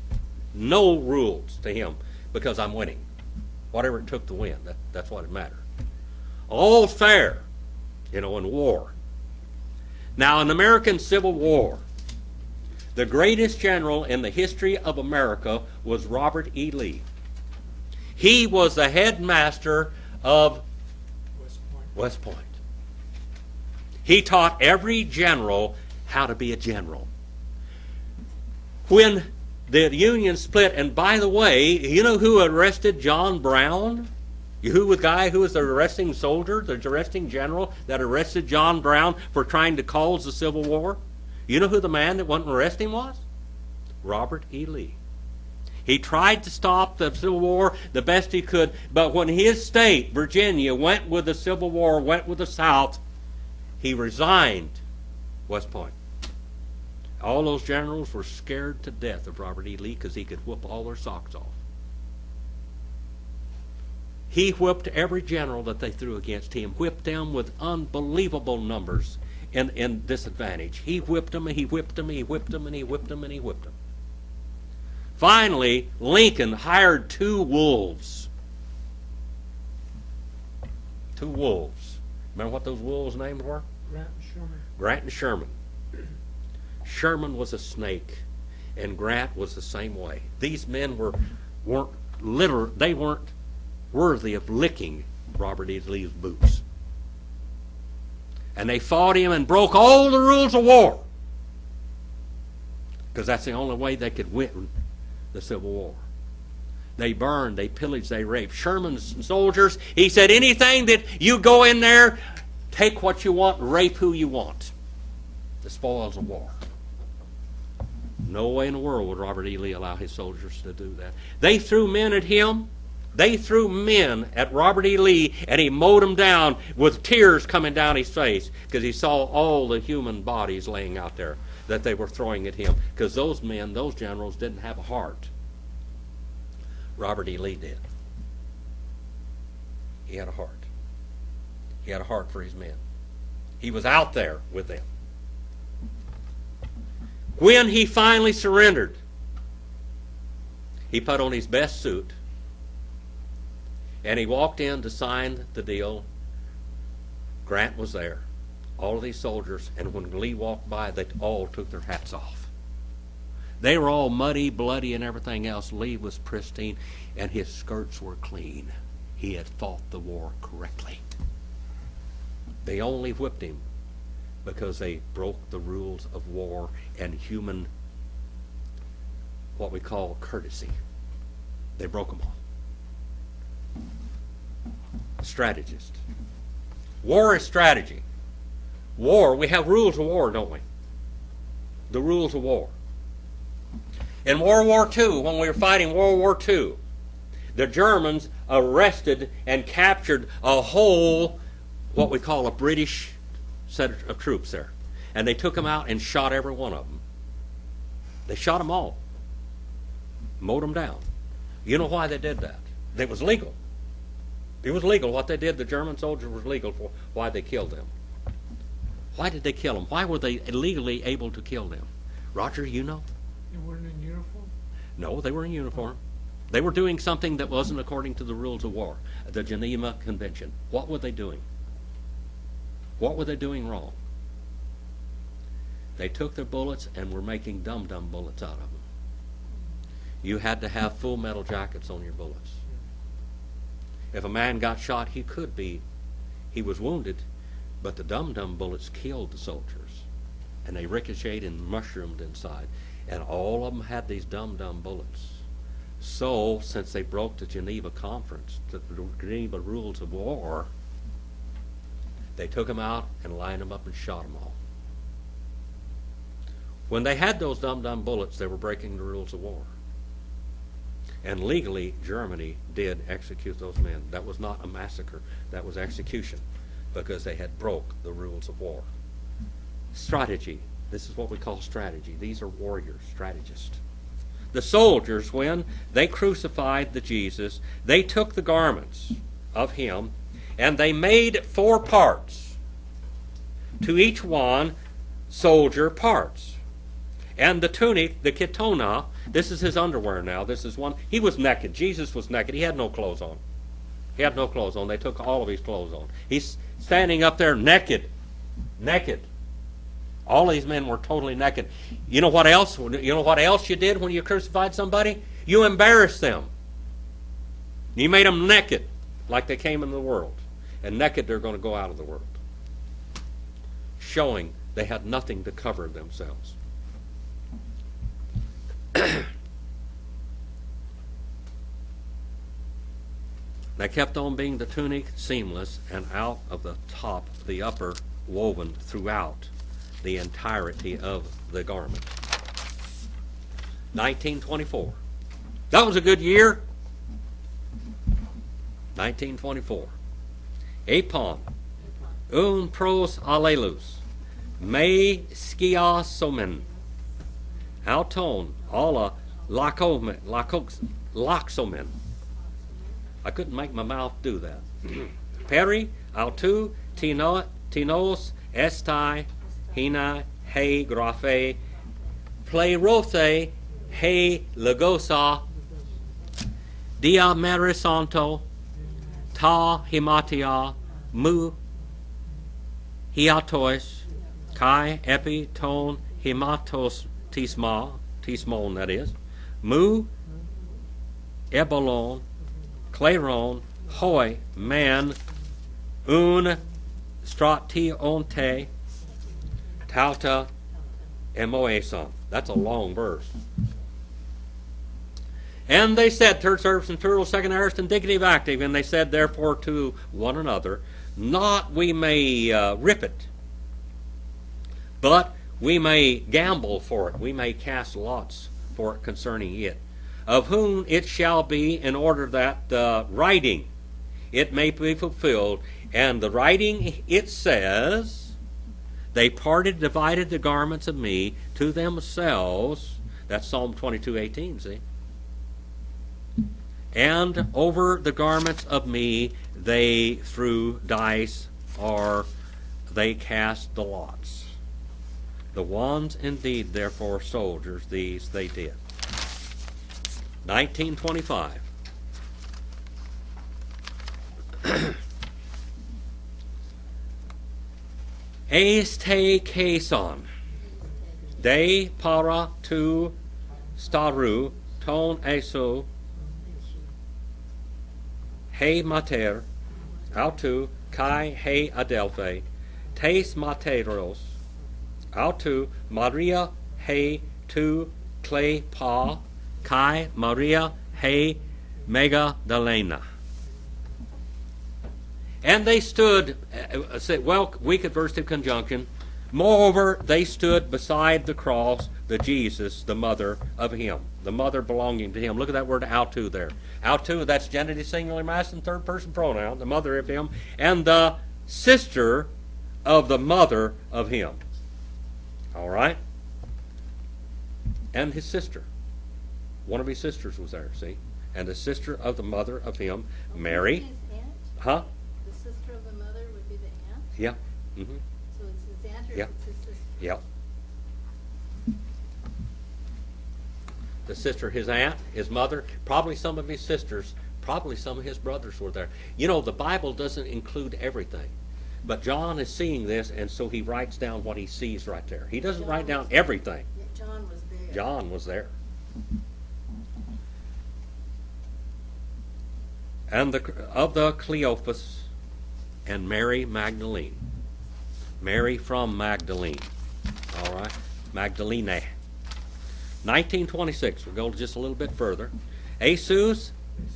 No rules to him because I'm winning. Whatever it took to win, that's what it mattered. All fair, in war. Now, in the American Civil War, the greatest general in the history of America was Robert E. Lee. He was the headmaster of West Point. He taught every general how to be a general. When the Union split, and by the way, you know who arrested John Brown? Who was the arresting soldier, the arresting general that arrested John Brown for trying to cause the Civil War? You know who the man that went and arrested him was? Robert E. Lee. He tried to stop the Civil War the best he could, but when his state, Virginia, went with the Civil War, went with the South, he resigned West Point. All those generals were scared to death of Robert E. Lee because he could whoop all their socks off. He whipped every general that they threw against him, whipped them with unbelievable numbers in disadvantage. He whipped them, and he whipped them, and he whipped them, and he whipped them, and he whipped them. Finally, Lincoln hired two wolves. Two wolves. Remember what those wolves' names were? Grant and Sherman. Grant and Sherman. Sherman was a snake, and Grant was the same way. These men weren't worthy of licking Robert E. Lee's boots. And they fought him and broke all the rules of war, because that's the only way they could win the Civil War. They burned, they pillaged, they raped. Sherman's soldiers, he said, anything that you go in there, take what you want, rape who you want. The spoils of war. No way in the world would Robert E. Lee allow his soldiers to do that. They threw men at him. They threw men at Robert E. Lee, and he mowed them down with tears coming down his face because he saw all the human bodies laying out there that they were throwing at him, because those men, those generals, didn't have a heart. Robert E. Lee did. He had a heart. He had a heart for his men. He was out there with them. When he finally surrendered, he put on his best suit, and he walked in to sign the deal. Grant was there, all of these soldiers, and when Lee walked by, they all took their hats off. They were all muddy, bloody, and everything else. Lee was pristine, and his skirts were clean. He had fought the war correctly. They only whipped him because they broke the rules of war and human, what we call courtesy. They broke them all. Strategist. War is strategy. War, we have rules of war, don't we? The rules of war. In World War II, when we were fighting World War II, the Germans arrested and captured a whole, what we call a British set of troops there. And they took them out and shot every one of them. They shot them all. Mowed them down. You know why they did that? It was legal. It was legal. What they did, the German soldiers, was legal for why they killed them. Why did they kill them? Why were they legally able to kill them? Roger, you know? They weren't in uniform? No, they were in uniform. They were doing something that wasn't according to the rules of war, the Geneva Convention. What were they doing? What were they doing wrong? They took their bullets and were making dum-dum bullets out of them. You had to have full metal jackets on your bullets. If a man got shot, he was wounded, but the dum-dum bullets killed the soldiers. And they ricocheted and mushroomed inside. And all of them had these dum-dum bullets. So, since they broke the Geneva Conference, the Geneva rules of war, they took them out and lined them up and shot them all. When they had those dum-dum bullets, they were breaking the rules of war. And legally, Germany did execute those men. That was not a massacre. That was execution. because they had broke the rules of war. Strategy. This is what we call strategy. These are warriors, strategists. The soldiers, when they crucified the Jesus, they took the garments of him and they made 4 parts. To each one, soldier parts. And the tunic, the kitona, this is his underwear now. This is one. He was naked. Jesus was naked. He had no clothes on. He had no clothes on. They took all of his clothes on. He's standing up there naked. Naked. All these men were totally naked. You know what else? You know what else you did when you crucified somebody? You embarrassed them. You made them naked, like they came into the world. And naked they're going to go out of the world. Showing they had nothing to cover themselves. They kept on being the tunic seamless, and out of the top, the upper, woven throughout the entirety of the garment. 1924. That was a good year. 1924. Epon, pros allelus, me skiasomen, auton, alla laxomen. I couldn't make my mouth do that. Peri, autu, tinos, estai, hina, he, graphe, plerothe, he, legosa, dia merisanto, ta himatia, mu, hiatois, kai, epi, ton, himatos, tismon, that is, mu, ebolon, Claron, hoi, man, un, strationte, tauta, emoeson. That's a long verse. And they said, third service and plural, second aorist, indicative, active, and they said, therefore, to one another, not we may rip it, but we may gamble for it, we may cast lots for it concerning it. Of whom it shall be, in order that writing it may be fulfilled. And the writing, it says, they parted, divided the garments of me to themselves. That's Psalm 22:18, see? And over the garments of me they threw dice, or they cast the lots. The ones indeed, therefore, soldiers, these they did. 1925. Este cason, de para tu staru, ton eso, he mater, autu, kai he adelphe, tes materos, autu, Maria he tu clay pa, Kai Maria he Magdalena. And they stood, weak adversative conjunction. Moreover, they stood beside the cross, the Jesus, the mother of him, the mother belonging to him. Look at that word autu there. Autu, that's genitive singular masculine third person pronoun, the mother of him, and the sister of the mother of him. All right? And his sister. One of his sisters was there, see? And the sister of the mother of him, Mary. His aunt? Huh? The sister of the mother would be the aunt? Yeah. Mm-hmm. So it's his aunt or Yeah. it's his sister? Yeah. The sister, his aunt, his mother, probably some of his sisters, probably some of his brothers were there. You know, the Bible doesn't include everything. But John is seeing this, and so he writes down what he sees right there. He doesn't write down everything. Yeah, John was there. John was there. And of the Cleophas and Mary Magdalene. Mary from Magdalene. All right? Magdalene. 1926. We'll go just a little bit further. Jesus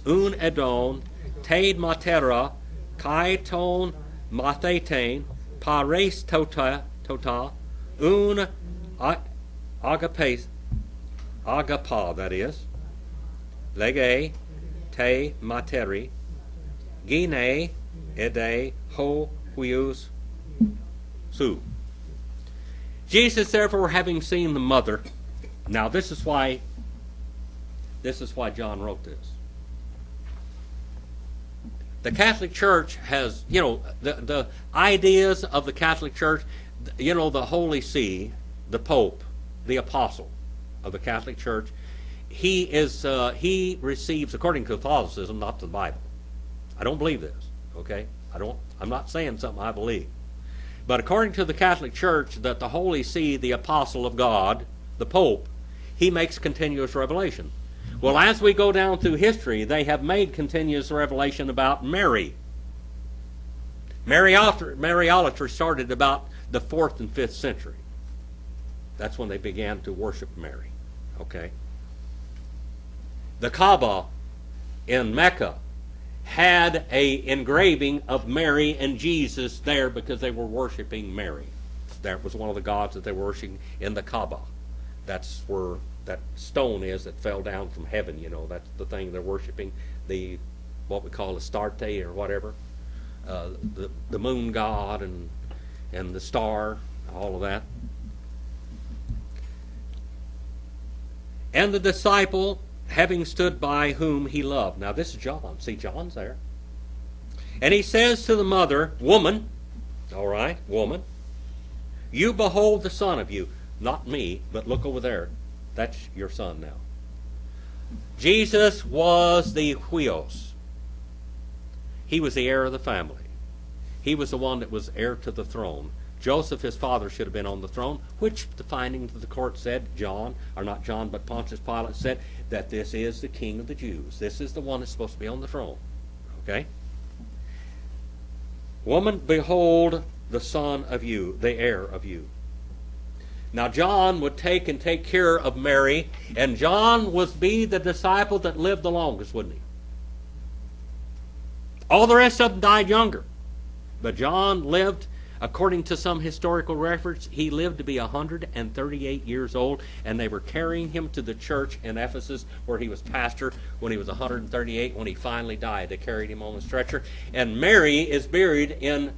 un edon teid matera kai ton mathetain pares tota un agapes agapa, that is, lege te materi, gine ede ho huios, su. Jesus, therefore, having seen the mother. Now, this is why John wrote this. The Catholic Church has, the ideas of the Catholic Church, the Holy See, the Pope, the Apostle of the Catholic Church, he receives, according to Catholicism, not the Bible. I don't believe this, okay? I'm not saying something I believe. But according to the Catholic Church, that the Holy See, the Apostle of God, the Pope, he makes continuous revelation. Well, as we go down through history, they have made continuous revelation about Mary. Mariolatry started about the 4th and 5th century. That's when they began to worship Mary. Okay? The Kaaba in Mecca had an engraving of Mary and Jesus there because they were worshiping Mary. That was one of the gods that they were worshiping in the Kaaba. That's where that stone is that fell down from heaven. That's the thing they're worshiping. What we call Astarte or whatever. The moon god and the star, all of that. And the disciple, having stood by whom he loved. Now this is John. See, John's there. And he says to the mother, woman, all right, woman, you behold the son of you. Not me, but look over there. That's your son now. Jesus was the huios. He was the heir of the family. He was the one that was heir to the throne. Joseph, his father, should have been on the throne, which the findings of the court said, but Pontius Pilate said that this is the king of the Jews. This is the one that's supposed to be on the throne. Okay? Woman, behold the son of you, the heir of you. Now John would take care of Mary, and John would be the disciple that lived the longest, wouldn't he? All the rest of them died younger. But John lived, according to some historical records, he lived to be 138 years old, and they were carrying him to the church in Ephesus where he was pastor when he was 138. When he finally died, they carried him on a stretcher. And Mary is buried in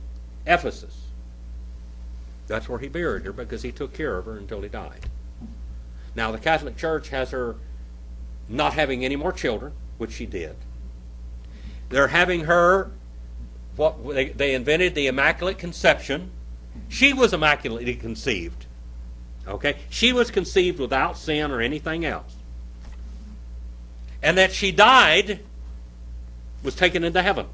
Ephesus. That's where he buried her because he took care of her until he died. Now the Catholic Church has her not having any more children, which she did. They're having her, they invented the Immaculate Conception. She was immaculately conceived. Okay? She was conceived without sin or anything else. And that she died, was taken into heaven.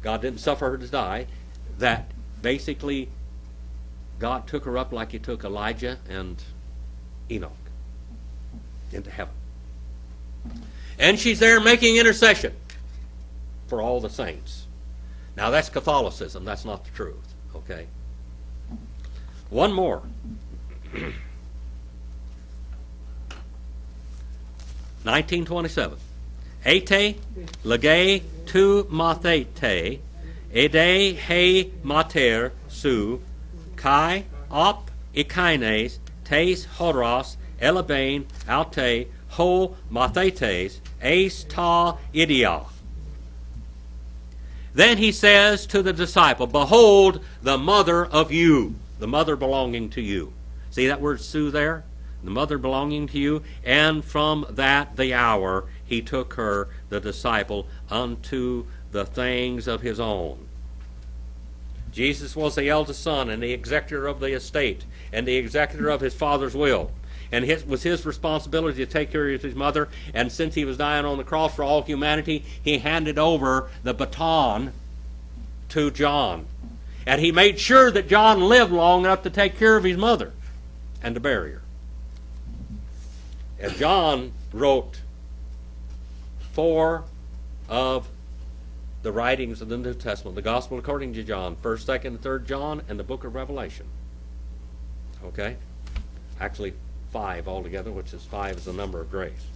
God didn't suffer her to die. That basically God took her up like he took Elijah and Enoch into heaven. And she's there making intercession for all the saints. Now that's Catholicism. That's not the truth. Okay? One more. 1927. Ete lege tu mathete ede he mater su kai op ikaines tes horos elabane alte ho mathetes eis ta idia. Then he says to the disciple, behold the mother of you, the mother belonging to you. See that word su there? The mother belonging to you. And from that the hour he took her, the disciple, unto the things of his own. Jesus was the eldest son and the executor of the estate and the executor of his father's will. And it was his responsibility to take care of his mother. And since he was dying on the cross for all humanity, he handed over the baton to John. And he made sure that John lived long enough to take care of his mother and to bury her. And John wrote 4 of the writings of the New Testament, the Gospel according to John, 1st, 2nd, and 3rd John, and the book of Revelation. Okay? Actually, 5 altogether, which is 5 is the number of grace.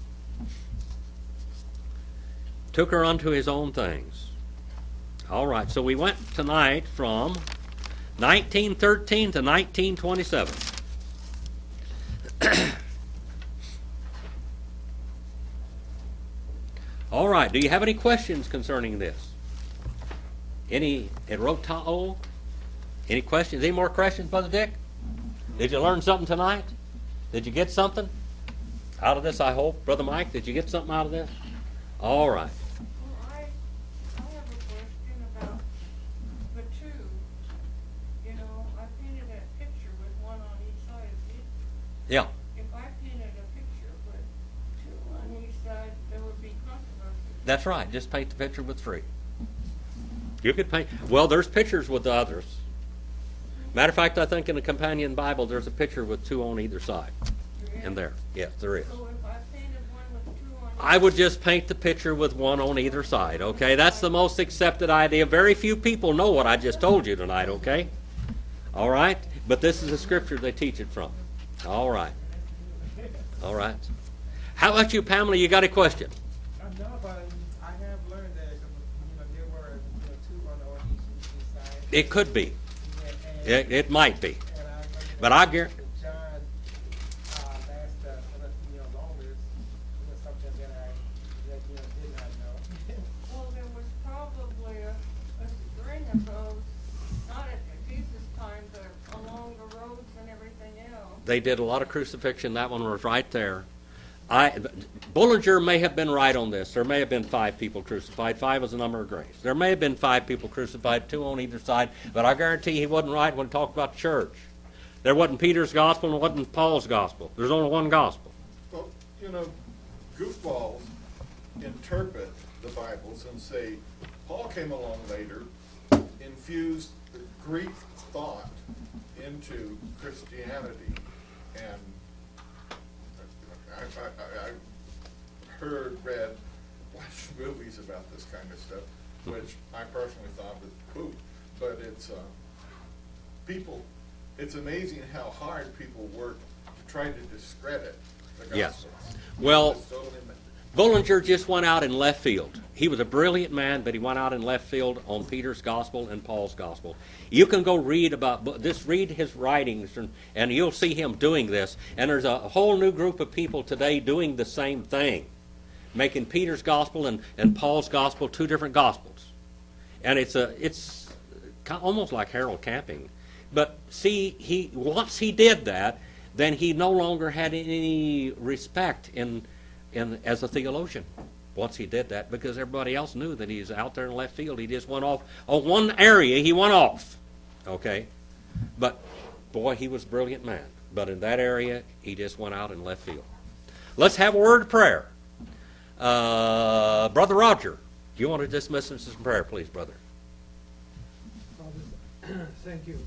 Took her unto his own things. All right, so we went tonight from 1913 to 1927. All right, do you have any questions concerning this? Any erotao? Any questions? Any more questions, Brother Dick? Did you learn something tonight? Did you get something out of this, I hope? Brother Mike, did you get something out of this? All right. Well, I have a question about the two. You know, I painted a picture with one on each side. Yeah. If I painted a picture with two on each side, there would be controversy. That's right. Just paint the picture with 3. You could paint. Well, there's pictures with the others. Matter of fact, I think in the companion Bible, there's a picture with 2 on either side. In there. Yes, there is. So if I painted one with two on each I would just paint the picture with 1 on either side, okay? That's the most accepted idea. Very few people know what I just told you tonight, okay? All right? But this is the scripture they teach it from. All right. All right. How about you, Pamela? You got a question? No, but I have learned that there were 2 on each side. It could be. Yeah, and, It might be. and I learned But that I guarantee. John last longest was something that I did not know. Well, there was probably a string of those, not at Jesus' time, but along the roads and everything else. They did a lot of crucifixion. That one was right there. Bullinger may have been right on this. There may have been 5 people crucified. 5 was the number of grace. There may have been 5 people crucified, 2 on either side, but I guarantee he wasn't right when he talked about the church. There wasn't Peter's gospel and wasn't Paul's gospel. There's only one gospel. Well, goofballs interpret the Bibles and say, Paul came along later, infused the Greek thought into Christianity, and I read, watched movies about this kind of stuff, which I personally thought was poop. But it's people. It's amazing how hard people work to try to discredit the Yes. gospel. Well, It's totally Bullinger just went out in left field. He was a brilliant man, but he went out in left field on Peter's gospel and Paul's gospel. You can go read about this, read his writings, and you'll see him doing this. And there's a whole new group of people today doing the same thing, making Peter's gospel and Paul's gospel 2 different gospels. And it's almost like Harold Camping. But see, once he did that, then he no longer had any respect as a theologian. Once he did that, because everybody else knew that he's out there in left field. He just went off on one area. He went off, okay. But boy, he was a brilliant man. But in that area, he just went out in left field. Let's have a word of prayer. Brother Roger, do you want to dismiss us in prayer, please, brother? Father, thank you